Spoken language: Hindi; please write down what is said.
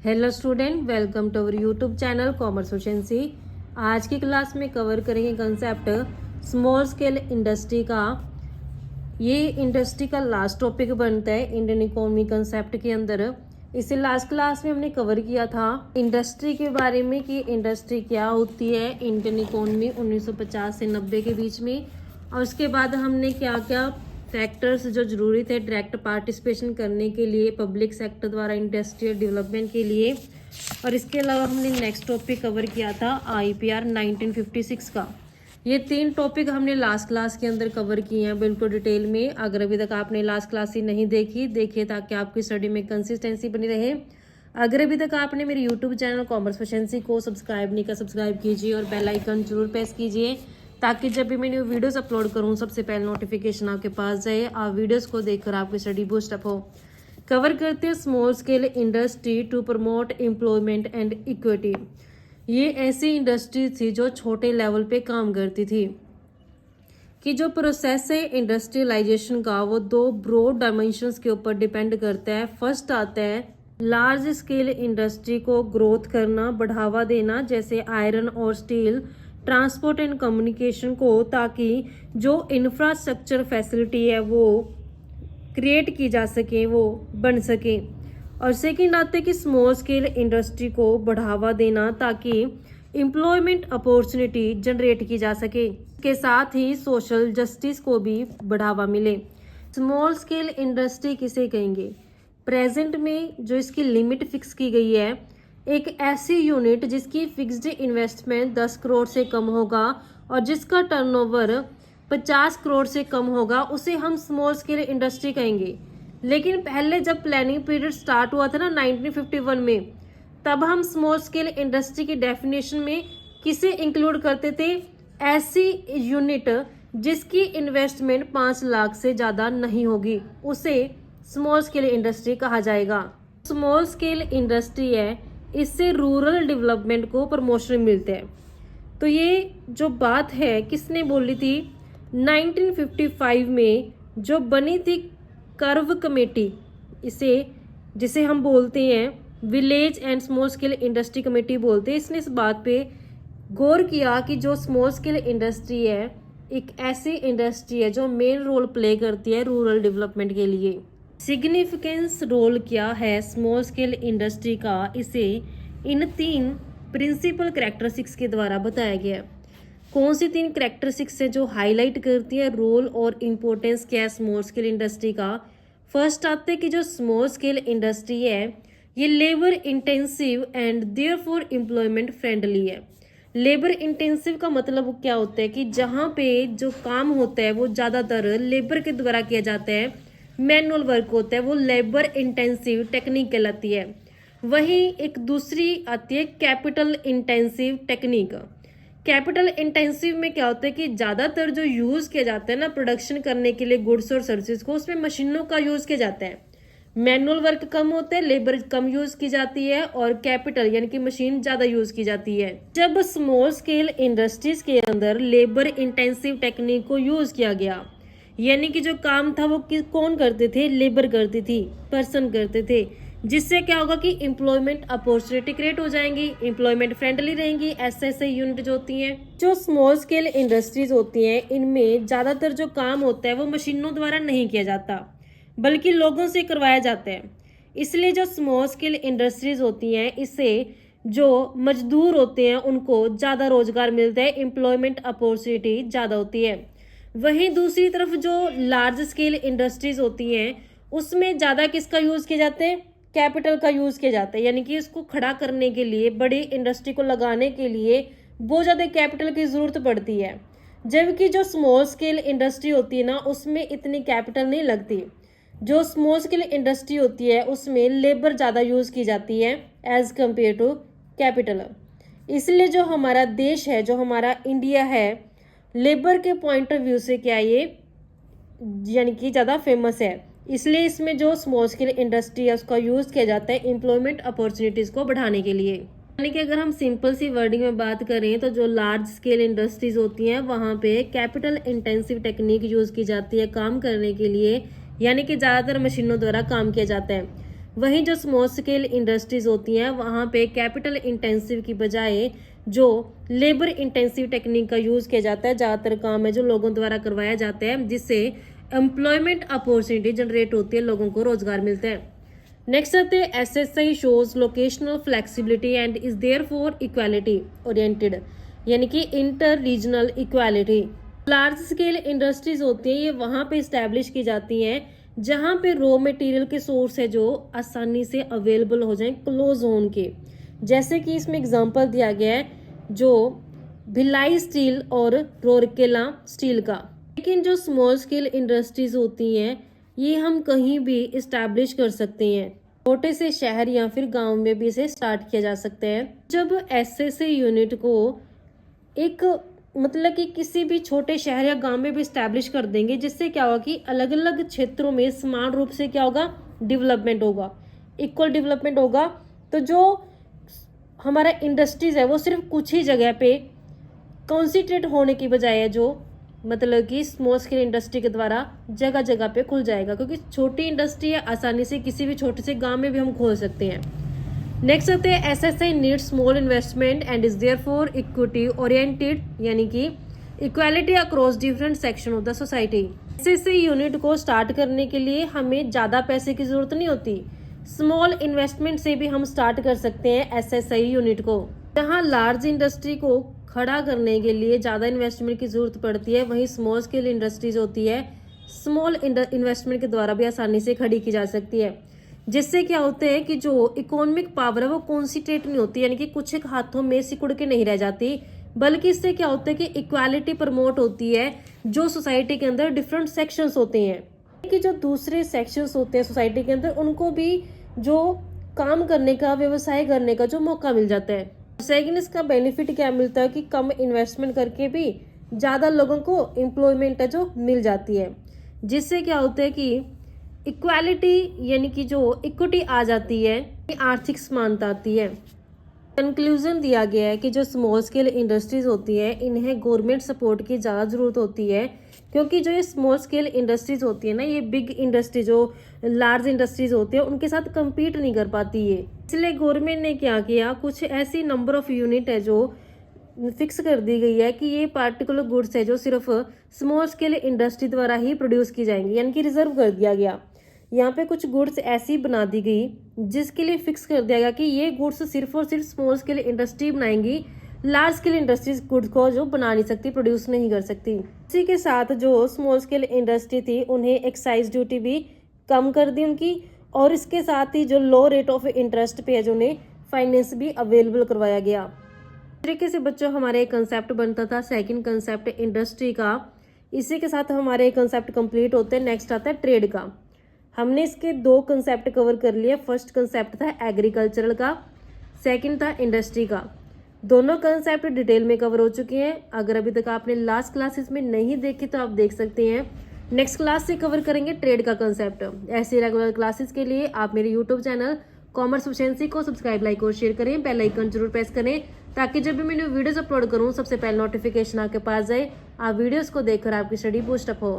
Hello student, welcome to our YouTube channel commerce efficiency. आज की क्लास में कवर करेंगे कंसेप्ट स्मॉल स्केल इंडस्ट्री का। ये इंडस्ट्री का लास्ट टॉपिक बनता है इंडियन इकोनॉमी कंसेप्ट के अंदर। इसे लास्ट क्लास में हमने कवर किया था इंडस्ट्री के बारे में कि इंडस्ट्री क्या होती है इंडियन इकोनॉमी 1950 से 90 के बीच में, और उसके बाद हमने क्या क्या फैक्टर्स जो जरूरी थे डायरेक्ट पार्टिसिपेशन करने के लिए पब्लिक सेक्टर द्वारा इंडस्ट्रियल डेवलपमेंट के लिए। और इसके अलावा हमने नेक्स्ट टॉपिक कवर किया था आईपीआर 1956 का। ये 3 टॉपिक हमने लास्ट क्लास के अंदर कवर किए हैं बिल्कुल डिटेल में। अगर अभी तक आपने लास्ट क्लास ही नहीं देखी, देखिए ताकि आपकी स्टडी में कंसिस्टेंसी बनी रहे। अगर अभी तक आपने मेरे यूट्यूब चैनल कॉमर्स एफिशिएंसी को सब्सक्राइब नहीं किया, सब्सक्राइब कीजिए और बेल आइकन जरूर प्रेस कीजिए ताकि जब भी मैं न्यू वीडियोस अपलोड करूं सबसे पहले नोटिफिकेशन आपके पास जाए। आप वीडियोस को देखकर आपकी स्टडी बूस्ट अप हो। कवर करते हैं small scale industry to promote employment and equity. ये ऐसी इंडस्ट्री थी जो छोटे लेवल पे काम करती थी कि जो प्रोसेस है इंडस्ट्रियलाइजेशन का वो 2 ब्रॉड डायमेंशंस के ऊपर डिपेंड करता है। फर्स्ट आता है लार्ज स्केल इंडस्ट्री को ग्रोथ करना, बढ़ावा देना, जैसे आयरन और स्टील, ट्रांसपोर्ट एंड कम्युनिकेशन को, ताकि जो इंफ्रास्ट्रक्चर फैसिलिटी है वो क्रिएट की जा सके, वो बन सके। और सेकंड आते हैं कि स्मॉल स्केल इंडस्ट्री को बढ़ावा देना ताकि एम्प्लॉयमेंट अपॉर्चुनिटी जनरेट की जा सके, के साथ ही सोशल जस्टिस को भी बढ़ावा मिले। स्मॉल स्केल इंडस्ट्री किसे कहेंगे? प्रेजेंट में जो इसकी लिमिट फिक्स की गई है, एक ऐसी यूनिट जिसकी फिक्स्ड इन्वेस्टमेंट 10 करोड़ से कम होगा और जिसका टर्नओवर 50 करोड़ से कम होगा, उसे हम स्मॉल स्केल इंडस्ट्री कहेंगे। लेकिन पहले जब प्लानिंग पीरियड स्टार्ट हुआ था ना 1951 में, तब हम स्मॉल स्केल इंडस्ट्री की डेफिनेशन में किसे इंक्लूड करते थे? ऐसी यूनिट जिसकी इन्वेस्टमेंट 5 लाख से ज़्यादा नहीं होगी, उसे स्मॉल स्केल इंडस्ट्री कहा जाएगा। स्मॉल स्केल इंडस्ट्री है, इससे रूरल डेवलपमेंट को प्रमोशन मिलते हैं। तो ये जो बात है किसने बोली थी? 1955 में जो बनी थी कर्व कमेटी, जिसे हम बोलते हैं village and small scale industry committee बोलते हैं। इसने इस बात पे गौर किया कि जो स्मॉल स्केल इंडस्ट्री है एक ऐसी इंडस्ट्री है जो मेन रोल प्ले करती है रूरल डेवलपमेंट के लिए। सिग्निफिकेंस रोल क्या है स्मॉल स्केल इंडस्ट्री का, इसे इन 3 प्रिंसिपल कैरेक्टरिस्टिक्स के द्वारा बताया गया है। कौन सी 3 कैरेक्टरिस्टिक्स है जो हाईलाइट करती है रोल और इम्पोर्टेंस क्या है स्मॉल स्केल इंडस्ट्री का? फर्स्ट आते हैं कि जो स्मॉल स्केल इंडस्ट्री है ये labour intensive and therefore employment friendly है। लेबर इंटेंसिव का मतलब क्या होता है कि जहाँ पे जो काम होता है वो ज़्यादातर लेबर के द्वारा किया जाता है, मैनुअल वर्क होता है, वो लेबर इंटेंसिव टेक्निक कहलाती है। वहीं एक दूसरी आती है capital intensive technique. Capital intensive में क्या होता है कि ज़्यादातर जो यूज़ किया जाता है ना प्रोडक्शन करने के लिए गुड्स और सर्विसेज को, उसमें मशीनों का यूज़ किया जाता है। मैनुअल वर्क कम होता है, लेबर कम यूज़ की जाती है और कैपिटल यानी कि मशीन ज़्यादा यूज़ की जाती है। जब स्मॉल स्केल इंडस्ट्रीज के अंदर लेबर इंटेंसिव टेक्निक को यूज़ किया गया, यानी कि जो काम था वो कौन करते थे? लेबर करती थी, पर्सन करते थे। जिससे क्या होगा कि एम्प्लॉयमेंट अपॉर्चुनिटी क्रिएट हो जाएंगी, एम्प्लॉयमेंट फ्रेंडली रहेंगी। ऐसे यूनिट जो होती हैं, जो स्मॉल स्केल इंडस्ट्रीज होती हैं, इनमें ज़्यादातर जो काम होता है वो मशीनों द्वारा नहीं किया जाता बल्कि लोगों से करवाया जाता है। इसलिए जो स्मॉल स्केल इंडस्ट्रीज होती हैं, इससे जो मजदूर होते हैं उनको ज़्यादा रोजगार मिलता है, एम्प्लॉयमेंट अपॉर्चुनिटी ज़्यादा होती है। वहीं दूसरी तरफ जो लार्ज स्केल इंडस्ट्रीज होती हैं उसमें ज़्यादा किसका यूज़ किया जाता है? कैपिटल का यूज़ किया जाता है, यानी कि इसको खड़ा करने के लिए, बड़ी इंडस्ट्री को लगाने के लिए बहुत ज़्यादा कैपिटल की ज़रूरत पड़ती है। जबकि जो स्मॉल स्केल इंडस्ट्री होती है ना उसमें इतनी कैपिटल नहीं लगती। जो स्मॉल स्केल इंडस्ट्री होती है उसमें लेबर ज़्यादा यूज़ की जाती है एज कम्पेयर टू कैपिटल। इसलिए जो हमारा देश है, जो हमारा इंडिया है, लेबर के पॉइंट ऑफ व्यू से क्या ये यानी कि ज़्यादा फेमस है। इसलिए इसमें जो स्मॉल स्केल इंडस्ट्री है उसका यूज़ किया जाता है एम्प्लॉयमेंट अपॉर्चुनिटीज़ को बढ़ाने के लिए। यानी कि अगर हम सिंपल सी वर्डिंग में बात करें तो जो लार्ज स्केल इंडस्ट्रीज होती हैं वहाँ पे कैपिटल इंटेंसिव टेक्निक यूज़ की जाती है काम करने के लिए, यानी कि ज़्यादातर मशीनों द्वारा काम किया जाता है। वहीं जो स्मॉल स्केल इंडस्ट्रीज होती हैं वहाँ पे कैपिटल इंटेंसिव की बजाय जो लेबर इंटेंसिव टेक्निक का यूज़ किया जाता है। ज़्यादातर काम है जो लोगों द्वारा करवाया जाता है, जिससे एम्प्लॉयमेंट अपॉर्चुनिटी जनरेट होती है, लोगों को रोजगार मिलता है। नेक्स्ट आते हैं SSI shows locational flexibility and is there for equality oriented, यानी कि inter regional equality. Large scale industries होती हैं, ये वहाँ पे इस्टेब्लिश की जाती हैं जहाँ पे रॉ मटेरियल के सोर्स है जो आसानी से अवेलेबल हो जाएं क्लोज जोन के। जैसे कि इसमें एग्जांपल दिया गया है जो भिलाई स्टील और रोरकेला स्टील का। लेकिन जो स्मॉल स्केल इंडस्ट्रीज होती हैं ये हम कहीं भी इस्टेब्लिश कर सकते हैं, छोटे से शहर या फिर गांव में भी इसे स्टार्ट किया जा सकता है। जब एसएसए यूनिट को एक मतलब कि किसी भी छोटे शहर या गांव में भी इस्टेब्लिश कर देंगे, जिससे क्या होगा कि अलग अलग क्षेत्रों में समान रूप से क्या होगा, डेवलपमेंट होगा, इक्वल डेवलपमेंट होगा। तो जो हमारा इंडस्ट्रीज है वो सिर्फ कुछ ही जगह पे कॉन्सेंट्रेट होने की बजाय जो मतलब कि स्मॉल स्केल इंडस्ट्री के द्वारा जगह जगह पे खुल जाएगा, क्योंकि छोटी इंडस्ट्री है, आसानी से किसी भी छोटे से गांव में भी हम खोल सकते हैं। नेक्स्ट आते हैं SSI needs small investment and is therefore equity oriented, यानी कि equality across different section of the society. SSI unit को स्टार्ट करने के लिए हमें ज़्यादा पैसे की जरूरत नहीं होती, स्मॉल इन्वेस्टमेंट से भी हम स्टार्ट कर सकते हैं एसएसआई यूनिट को। जहाँ लार्ज इंडस्ट्री को खड़ा करने के लिए ज़्यादा इन्वेस्टमेंट की जरूरत पड़ती है, वहीं स्मॉल स्केल इंडस्ट्रीज होती है स्मॉल इन्वेस्टमेंट के द्वारा भी आसानी से खड़ी की जा सकती है। जिससे क्या होते हैं कि जो इकोनॉमिक पावर है वो कॉन्सेंट्रेट नहीं होती, यानी कि कुछ एक हाथों में सिकुड़ के नहीं रह जाती, बल्कि इससे क्या होता है कि इक्वालिटी प्रमोट होती है। जो सोसाइटी के अंदर डिफरेंट सेक्शंस होते हैं, कि जो दूसरे सेक्शंस होते हैं सोसाइटी के अंदर, उनको भी जो काम करने का, व्यवसाय करने का जो मौका मिल जाता है। सेकंड, इसका बेनिफिट क्या मिलता है कि कम इन्वेस्टमेंट करके भी ज़्यादा लोगों को एम्प्लॉयमेंट है जो मिल जाती है, जिससे क्या होता है कि इक्वालिटी यानी कि जो इक्विटी आ जाती है, आर्थिक समानता आती है। कंक्लूजन दिया गया है कि जो स्मॉल स्केल इंडस्ट्रीज होती है इन्हें गवर्नमेंट सपोर्ट की ज़्यादा ज़रूरत होती है, क्योंकि जो ये स्मॉल स्केल इंडस्ट्रीज होती है ना, ये बिग इंडस्ट्री जो लार्ज इंडस्ट्रीज होती है उनके साथ कम्पीट नहीं कर पाती है। इसलिए गवर्नमेंट ने क्या किया, कुछ ऐसी नंबर ऑफ यूनिट है जो फिक्स कर दी गई है कि ये पार्टिकुलर गुड्स है जो सिर्फ स्मॉल स्केल इंडस्ट्री द्वारा ही प्रोड्यूस की जाएंगी, यानी कि रिजर्व कर दिया गया। यहाँ पे कुछ गुड्स ऐसी बना दी गई जिसके लिए फिक्स कर दिया गया कि ये गुड्स सिर्फ और सिर्फ स्मॉल स्केल इंडस्ट्री बनाएंगी, लार्ज स्केल इंडस्ट्रीज गुड्स को जो बना नहीं सकती, प्रोड्यूस नहीं कर सकती। इसी के साथ जो स्मॉल स्केल इंडस्ट्री थी उन्हें एक्साइज ड्यूटी भी कम कर दी उनकी, और इसके साथ ही जो लो रेट ऑफ इंटरेस्ट पे है जो उन्हें फाइनेंस भी अवेलेबल करवाया गया। इस तरीके से बच्चों हमारे एक कंसेप्ट बनता था सेकंड कंसेप्ट इंडस्ट्री का। इसी के साथ हमारे कंसेप्ट कंप्लीट होते हैं। नेक्स्ट आता है ट्रेड का। हमने इसके दो कंसेप्ट कवर कर लिए। फर्स्ट कंसेप्ट था एग्रीकल्चरल का, सेकंड था इंडस्ट्री का। दोनों कंसेप्ट डिटेल में कवर हो चुके हैं। अगर अभी तक आपने लास्ट क्लासेस में नहीं देखी तो आप देख सकते हैं। नेक्स्ट क्लास से कवर करेंगे ट्रेड का कंसेप्ट। ऐसे रेगुलर क्लासेस के लिए आप मेरे यूट्यूब चैनल कॉमर्स एफिशिएंसी को सब्सक्राइब, लाइक और शेयर करें। बेल आइकन जरूर प्रेस करें ताकि जब भी मैं वीडियोस अपलोड करूं सबसे पहले नोटिफिकेशन आपके पास जाए। आप वीडियोस को देखकर आपकी स्टडी बूस्ट अप हो।